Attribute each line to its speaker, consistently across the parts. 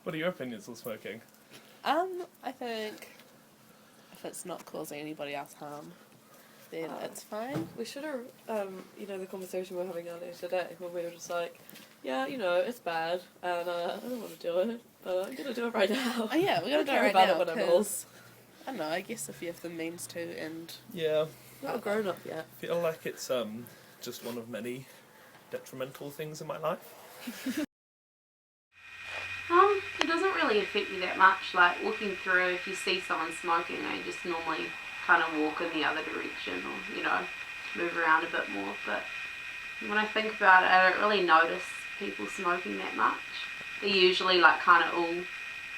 Speaker 1: What are your opinions on smoking?
Speaker 2: I think if it's not causing anybody else harm, then it's fine.
Speaker 3: We should have, the conversation we were having earlier today, when we were just like, yeah, it's bad, and I don't want to do it, but I'm gonna do it right now.
Speaker 2: Oh yeah, we're gonna do it right
Speaker 3: about
Speaker 2: now.
Speaker 3: it when I'm old.
Speaker 2: I don't know. I guess if you have the means to, and
Speaker 1: Yeah,
Speaker 3: Not a grown up yet.
Speaker 1: I feel like it's just one of many detrimental things in my life.
Speaker 4: It doesn't really affect me that much. Like walking through, if you see someone smoking, I just normally kind of walk in the other direction or, move around a bit more. But when I think about it, I don't really notice people smoking that much. They're usually like kind of all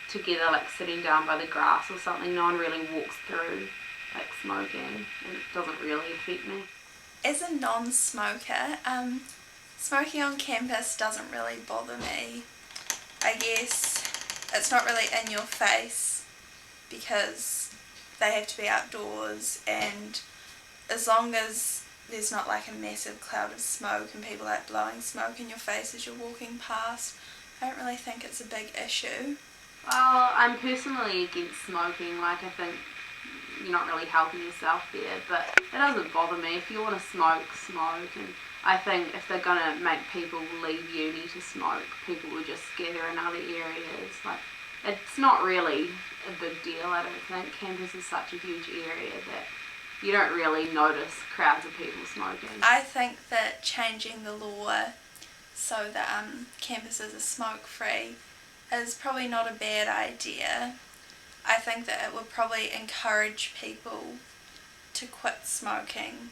Speaker 4: together, like sitting down by the grass or something. No one really walks through like smoking, and it doesn't really affect me.
Speaker 5: As a non-smoker, smoking on campus doesn't really bother me. I guess it's not really in your face because they have to be outdoors, and as long as there's not like a massive cloud of smoke and people like blowing smoke in your face as you're walking past, I don't really think it's a big issue.
Speaker 4: Well, I'm personally against smoking. Like, I think you're not really helping yourself there, but it doesn't bother me. If you want to smoke, smoke. And I think if they're going to make people leave uni to smoke, people will just gather in other areas. Like, it's not really a big deal, I don't think. Campus is such a huge area that you don't really notice crowds of people smoking.
Speaker 5: I think that changing the law so that campuses are smoke-free is probably not a bad idea. I think that it would probably encourage people to quit smoking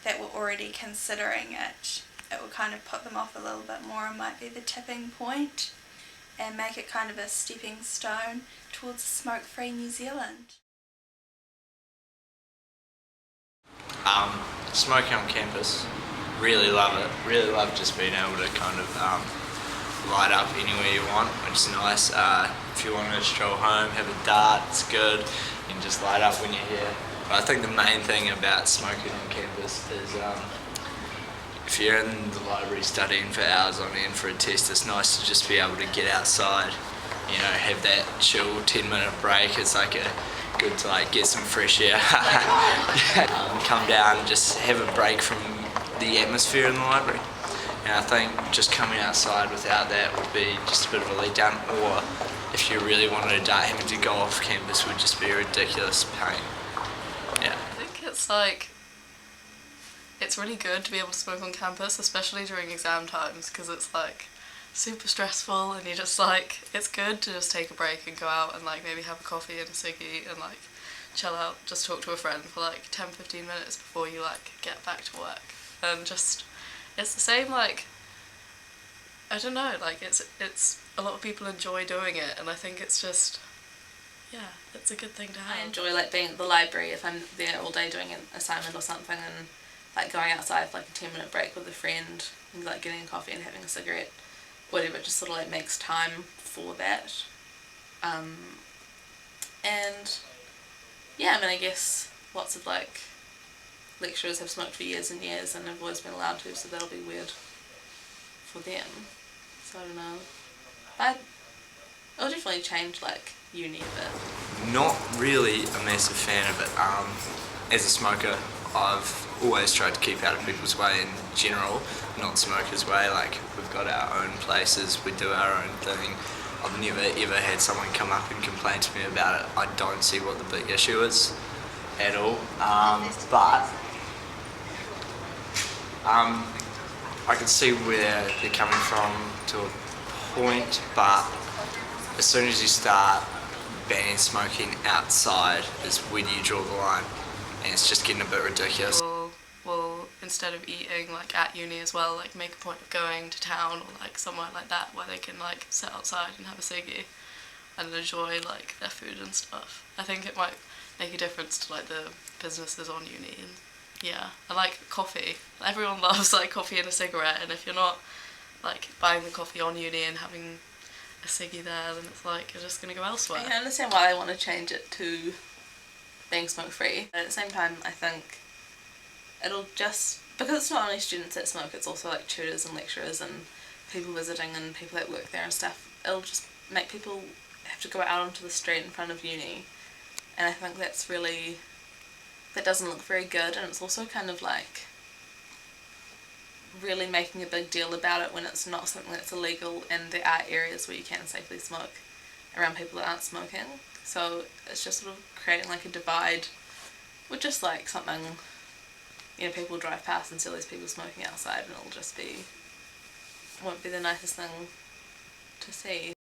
Speaker 5: that were already considering it. It would kind of put them off a little bit more and might be the tipping point and make it kind of a stepping stone towards a smoke-free New Zealand.
Speaker 6: Smoking on campus, really love it. Really love just being able to kind of light up anywhere you want, which is nice. If you want to stroll home, have a dart, it's good. You can just light up when you're here. But I think the main thing about smoking on campus is if you're in the library studying for hours on end for a test, it's nice to just be able to get outside, have that chill 10-minute break. It's like good to get some fresh air. Come down and just have a break from the atmosphere in the library. And I think just coming outside without that would be just a bit of a letdown, or if you really wanted to dart, having to go off campus would just be a ridiculous pain. Yeah.
Speaker 7: I think it's really good to be able to smoke on campus, especially during exam times, because it's super stressful, and you're just it's good to just take a break and go out and maybe have a coffee and a ciggy and chill out, just talk to a friend for 10-15 minutes before you get back to work. And just it's the same I don't know, it's a lot of people enjoy doing it, and I think it's just it's a good thing to have.
Speaker 8: I enjoy being at the library if I'm there all day doing an assignment or something, and going outside for a 10-minute break with a friend and getting a coffee and having a cigarette, whatever, it just sort of makes time for that. And yeah, I guess lots of lecturers have smoked for years and years and have always been allowed to, so that'll be weird for them. So I don't know. But it'll definitely change uni a bit.
Speaker 6: Not really a massive fan of it. As a smoker, I've always tried to keep out of people's way in general, not smokers' way. We've got our own places, we do our own thing. I've never ever had someone come up and complain to me about it. I don't see what the big issue is at all. But I can see where they're coming from to a point, but as soon as you start banning smoking outside is when you draw the line, and it's just getting a bit ridiculous.
Speaker 7: We'll instead of eating at uni as well, make a point of going to town or somewhere like that where they can sit outside and have a ciggy and enjoy their food and stuff. I think it might make a difference to the businesses on uni. And yeah, I like coffee. Everyone loves coffee and a cigarette, and if you're not buying the coffee on uni and having a ciggy there, then it's you're just gonna go elsewhere.
Speaker 8: I can understand why they want to change it to being smoke free, but at the same time I think it'll just, because it's not only students that smoke, it's also tutors and lecturers and people visiting and people that work there and stuff, it'll just make people have to go out onto the street in front of uni, and I think that doesn't look very good, and it's also kind of like really making a big deal about it when it's not something that's illegal, and there are areas where you can safely smoke around people that aren't smoking. So it's just sort of creating like a divide with just like something, people drive past and see all these people smoking outside, and won't be the nicest thing to see.